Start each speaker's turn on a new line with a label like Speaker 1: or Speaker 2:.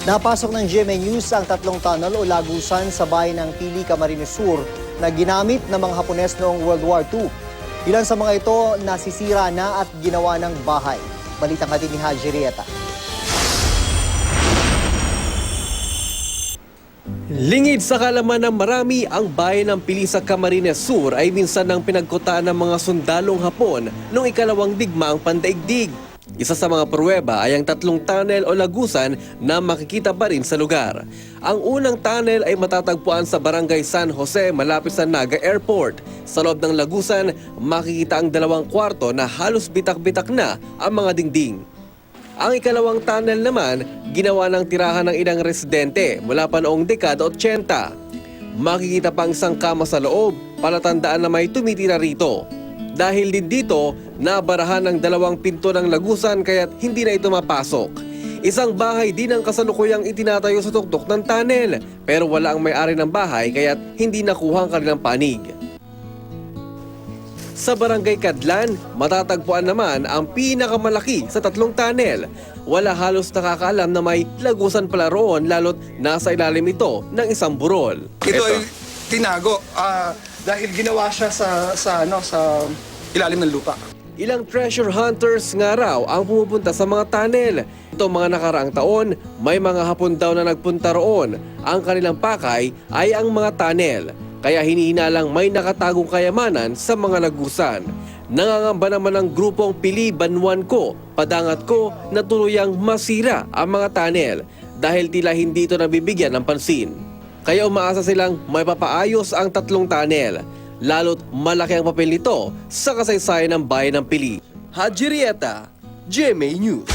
Speaker 1: Napasok ng GMA News ang 3 tunnel o lagusan sa bayan ng Pili, Camarines Sur na ginamit ng mga Hapones noong World War II. Ilan sa mga ito nasisira na at ginawa ng bahay. Balitang natin ni Haji Rieta.
Speaker 2: Lingid sa kalaman ng marami, ang bayan ng Pili sa Camarines Sur ay minsan ng pinagkutaan ng mga sundalong Hapon noong ikalawang digmaang pandaigdig. Isa sa mga pruweba ay ang 3 tunnel o lagusan na makikita pa rin sa lugar. Ang unang tunnel ay matatagpuan sa Barangay San Jose malapit sa Naga Airport. Sa loob ng lagusan, makikita ang 2 kwarto na halos bitak-bitak na ang mga dingding. Ang ikalawang tunnel naman, ginawa ng tirahan ng ilang residente mula pa noong dekada 80. Makikita pang isang kama sa loob, palatandaan na may tumitira rito. Dahil din dito, nabarahan ng 2 pinto ng lagusan kaya't hindi na ito mapasok. Isang bahay din ang kasalukuyang itinatayo sa tuktok ng tunnel, pero wala ang may-ari ng bahay kaya't hindi nakuha ang kanilang panig. Sa Barangay Kadlan, matatagpuan naman ang pinakamalaki sa 3 tunnel. Wala halos nakakaalam na may lagusan pala roon lalo't nasa ilalim ito ng isang burol.
Speaker 3: Ito ay tinago dahil ginawa siya sa ilalim ng lupa.
Speaker 2: Ilang treasure hunters nga raw ang pumupunta sa mga tunnel. Itong mga nakaraang taon, may mga Hapon daw na nagpunta roon. Ang kanilang pakay ay ang mga tunnel. Kaya hinihinalang may nakatagong kayamanan sa mga lagusan. Nangangamba naman ang grupong Pili Banwan Ko, Padangat Ko na tuluyang masira ang mga tunnel dahil tila hindi ito nabibigyan ng pansin. Kaya umaasa silang may papaayos ang 3 tunnel. Lalo't malaki ang papel nito sa kasaysayan ng bayan ng Pili. Haji Rieta, GMA News.